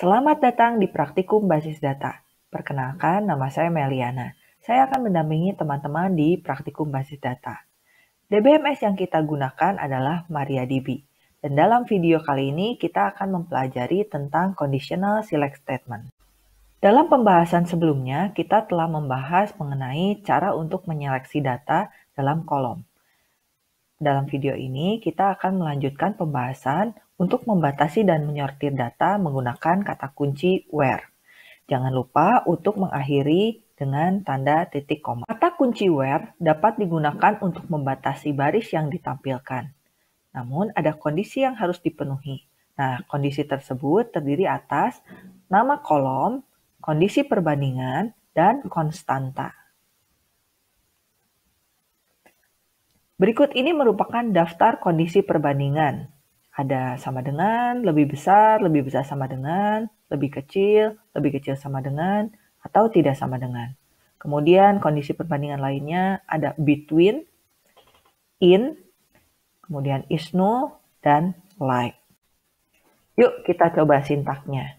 Selamat datang di Praktikum Basis Data. Perkenalkan, nama saya Meliana. Saya akan mendampingi teman-teman di Praktikum Basis Data. DBMS yang kita gunakan adalah MariaDB. Dan dalam video kali ini kita akan mempelajari tentang Conditional Select Statement. Dalam pembahasan sebelumnya, kita telah membahas mengenai cara untuk menyeleksi data dalam kolom. Dalam video ini, kita akan melanjutkan pembahasan untuk membatasi dan menyortir data menggunakan kata kunci where. Jangan lupa untuk mengakhiri dengan tanda titik koma. Kata kunci where dapat digunakan untuk membatasi baris yang ditampilkan. Namun, ada kondisi yang harus dipenuhi. Nah, kondisi tersebut terdiri atas nama kolom, kondisi perbandingan, dan konstanta. Berikut ini merupakan daftar kondisi perbandingan. Ada sama dengan, lebih besar sama dengan, lebih kecil sama dengan, atau tidak sama dengan. Kemudian kondisi perbandingan lainnya ada between, in, kemudian is null, dan like. Yuk kita coba sintaknya.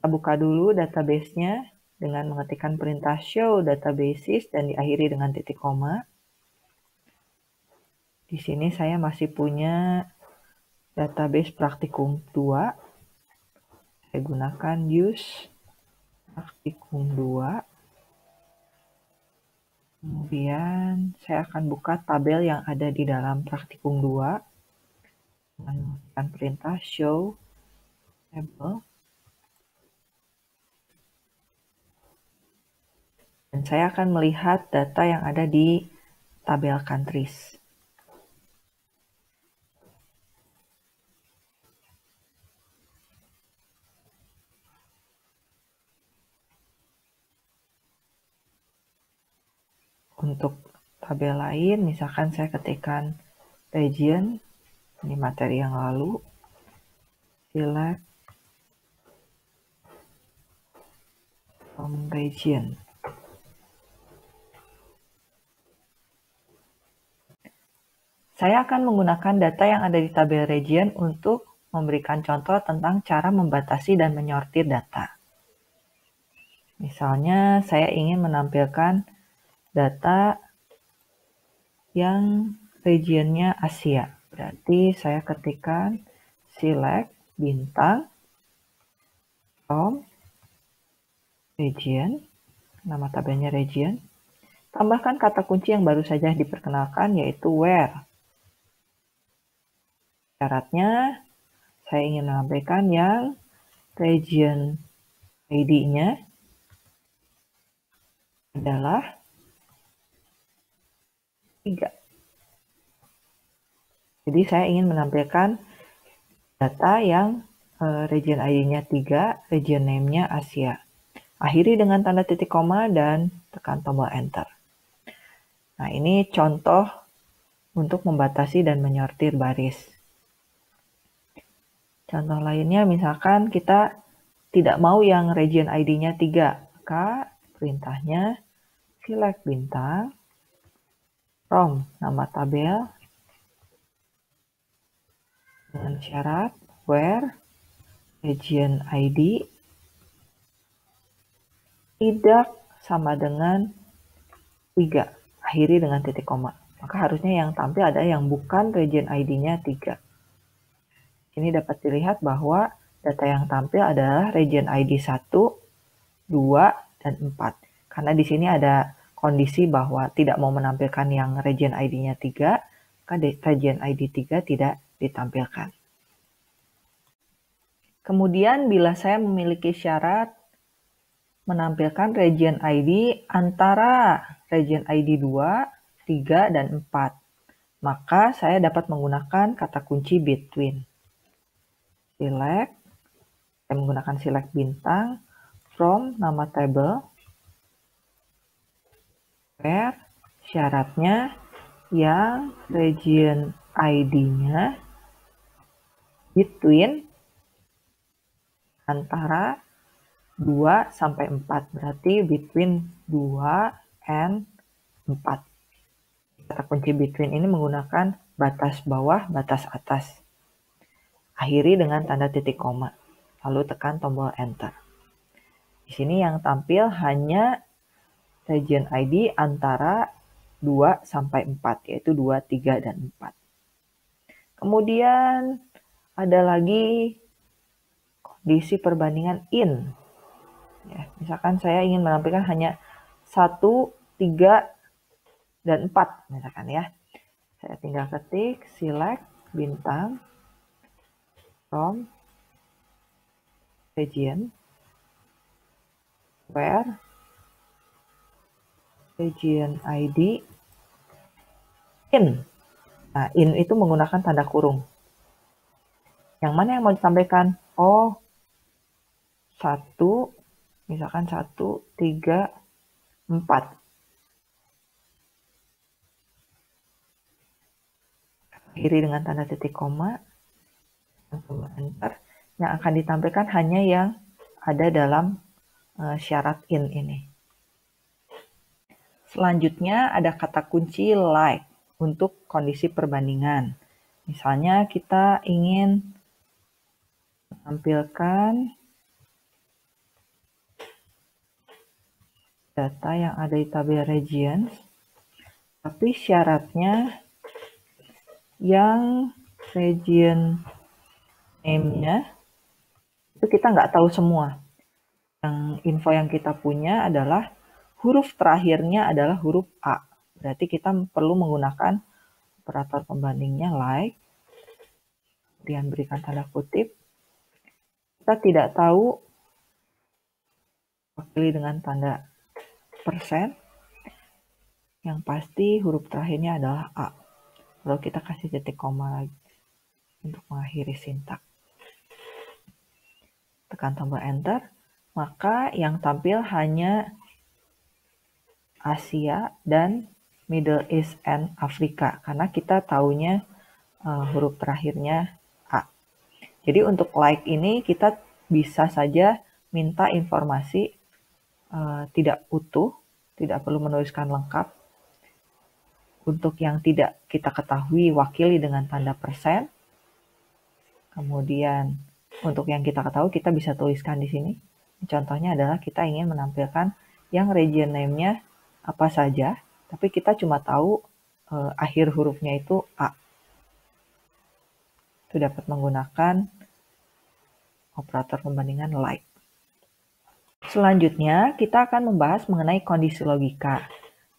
Kita buka dulu database-nya dengan mengetikkan perintah show databases dan diakhiri dengan titik koma. Di sini saya masih punya database praktikum 2. Saya gunakan use praktikum 2. Kemudian saya akan buka tabel yang ada di dalam praktikum 2 dengan menggunakan perintah show table. Dan saya akan melihat data yang ada di tabel countries. Untuk tabel lain, misalkan saya ketikkan region, ini materi yang lalu, select from region. Saya akan menggunakan data yang ada di tabel region untuk memberikan contoh tentang cara membatasi dan menyortir data. Misalnya, saya ingin menampilkan data yang regionnya Asia. Berarti saya ketikkan select bintang from region, nama tabelnya region. Tambahkan kata kunci yang baru saja diperkenalkan yaitu where. Syaratnya saya ingin menampilkan yang region ID-nya adalah 3. Jadi saya ingin menampilkan data yang region ID-nya 3, region name-nya Asia. Akhiri dengan tanda titik koma dan tekan tombol enter. Nah, ini contoh untuk membatasi dan menyortir baris. Contoh lainnya misalkan kita tidak mau yang region ID-nya 3, maka perintahnya select bintang from nama tabel dengan syarat where region ID tidak sama dengan 3, akhiri dengan titik koma. Maka harusnya yang tampil ada yang bukan region ID-nya 3. Ini dapat dilihat bahwa data yang tampil adalah region ID 1, 2, dan 4. Karena di sini ada kondisi bahwa tidak mau menampilkan yang region ID-nya 3, maka region ID 3 tidak ditampilkan. Kemudian bila saya memiliki syarat menampilkan region ID antara region ID 2, 3, dan 4, maka saya dapat menggunakan kata kunci between. Select, saya menggunakan select bintang from nama tabel where syaratnya yang region ID-nya between antara 2 sampai 4, berarti between 2 and 4. Kata kunci between ini menggunakan batas bawah, batas atas. Akhiri dengan tanda titik koma, lalu tekan tombol enter. Di sini yang tampil hanya region ID antara 2 sampai 4, yaitu 2, 3, dan 4. Kemudian ada lagi kondisi perbandingan in. Ya, misalkan saya ingin menampilkan hanya 1, 3, dan 4 misalkan ya. Saya tinggal ketik select bintang from region where region ID in. Nah, in itu menggunakan tanda kurung. Yang mana yang mau disampaikan? Oh, 1, misalkan 1, 3, 4. Akhiri dengan tanda titik koma, enter. Yang akan ditampilkan hanya yang ada dalam syarat in ini. Selanjutnya ada kata kunci like untuk kondisi perbandingan. Misalnya kita ingin menampilkan data yang ada di tabel regions, tapi syaratnya yang region name-nya itu kita nggak tahu semua. Yang info yang kita punya adalah huruf terakhirnya adalah huruf A. Berarti kita perlu menggunakan operator pembandingnya like, kemudian berikan tanda kutip. Kita tidak tahu, wakili dengan tanda persen. Yang pasti huruf terakhirnya adalah A. Lalu kita kasih titik koma lagi untuk mengakhiri sintak. Tekan tombol enter, maka yang tampil hanya Asia dan Middle East and Afrika, karena kita taunya huruf terakhirnya A. Jadi untuk like ini kita bisa saja minta informasi tidak utuh, tidak perlu menuliskan lengkap. Untuk yang tidak kita ketahui, wakili dengan tanda persen. Kemudian untuk yang kita ketahui, kita bisa tuliskan di sini. Contohnya adalah kita ingin menampilkan yang region name-nya apa saja, tapi kita cuma tahu akhir hurufnya itu A. Itu dapat menggunakan operator pembandingan like. Selanjutnya, kita akan membahas mengenai kondisi logika.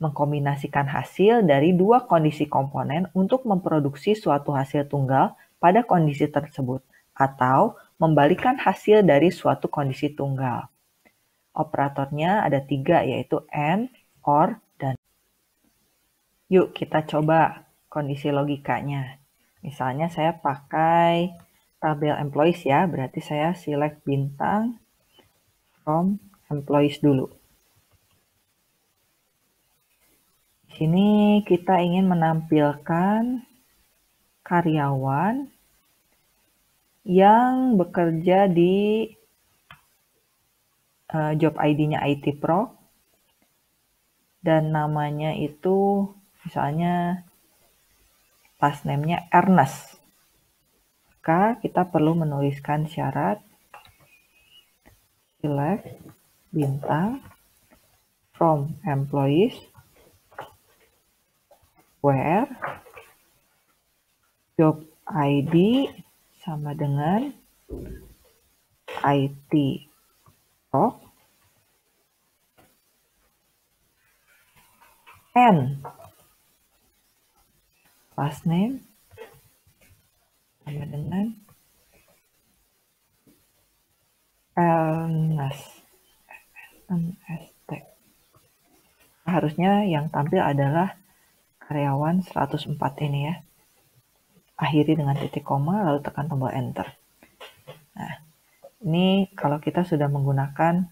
Mengkombinasikan hasil dari dua kondisi komponen untuk memproduksi suatu hasil tunggal pada kondisi tersebut, atau membalikan hasil dari suatu kondisi tunggal. Operatornya ada 3, yaitu AND, OR, dan. Yuk kita coba kondisi logikanya. Misalnya saya pakai tabel employees ya, berarti saya select bintang from employees dulu. Di sini kita ingin menampilkan karyawan yang bekerja di job ID-nya IT Pro dan namanya itu misalnya last name-nya Ernest. Maka kita perlu menuliskan syarat select bintang from employees where job ID sama dengan IT Pro and last name sama dengan Ernest. Harusnya yang tampil adalah karyawan 104 ini ya. Akhiri dengan titik koma lalu tekan tombol enter. Nah, ini kalau kita sudah menggunakan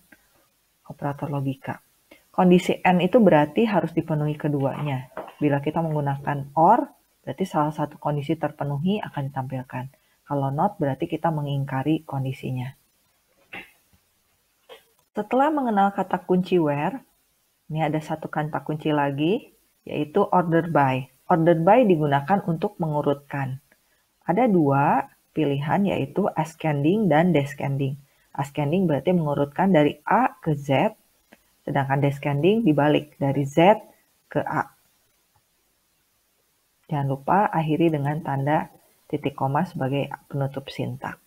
operator logika. Kondisi AND itu berarti harus dipenuhi keduanya. Bila kita menggunakan OR, berarti salah satu kondisi terpenuhi akan ditampilkan. Kalau NOT berarti kita mengingkari kondisinya. Setelah mengenal kata kunci where, ini ada satu kata kunci lagi, yaitu order by. Order by digunakan untuk mengurutkan. Ada dua pilihan, yaitu ascending dan descending. Ascending berarti mengurutkan dari A ke Z, sedangkan descending dibalik dari Z ke A. Jangan lupa akhiri dengan tanda titik koma sebagai penutup sintak.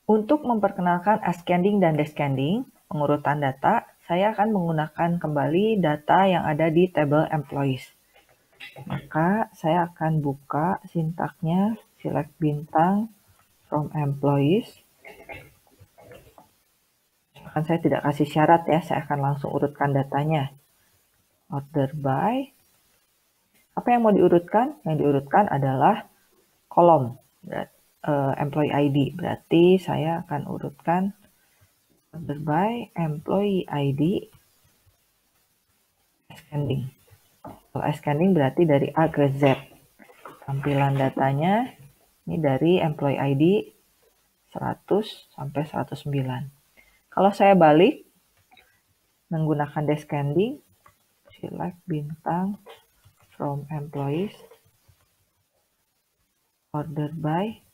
Untuk memperkenalkan ascending dan descending, pengurutan data, saya akan menggunakan kembali data yang ada di tabel employees. Maka saya akan buka sintaknya, select bintang from employees. Akan saya tidak kasih syarat ya, saya akan langsung urutkan datanya. Order by. Apa yang mau diurutkan? Yang diurutkan adalah kolom employee ID. Berarti saya akan urutkan order by employee ID ascending. Kalau ascending berarti dari A ke Z. Tampilan datanya ini dari employee ID 100 sampai 109. Kalau saya balik menggunakan descending, select bintang from employees, order by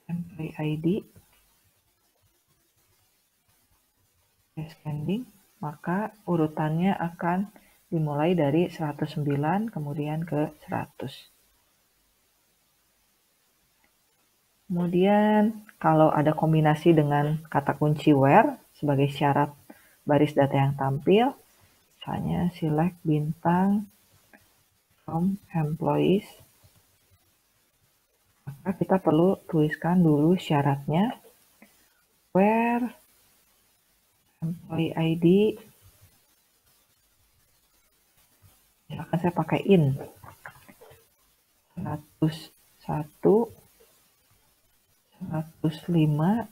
employee ID descending, maka urutannya akan dimulai dari 109 kemudian ke 100. Kemudian kalau ada kombinasi dengan kata kunci where sebagai syarat baris data yang tampil, misalnya select bintang from employees, maka kita perlu tuliskan dulu syaratnya, where employee ID, misalkan saya pakai in 101, 105,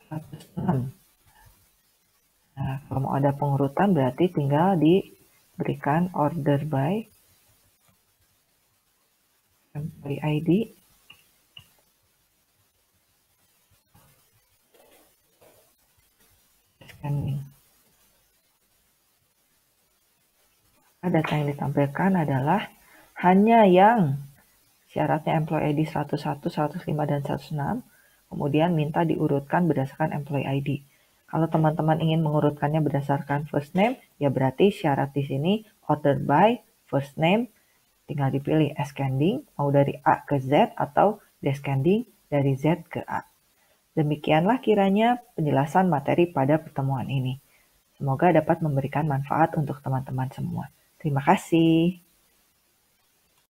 106. Nah, kalau mau ada pengurutan berarti tinggal diberikan order by employee ID descending. Data yang ditampilkan adalah hanya yang syaratnya employee ID 101, 105, dan 106, kemudian minta diurutkan berdasarkan employee ID. Kalau teman-teman ingin mengurutkannya berdasarkan first name, ya berarti syarat di sini order by first name, tinggal dipilih ascending, mau dari A ke Z atau descending dari Z ke A. Demikianlah kiranya penjelasan materi pada pertemuan ini. Semoga dapat memberikan manfaat untuk teman-teman semua. Terima kasih.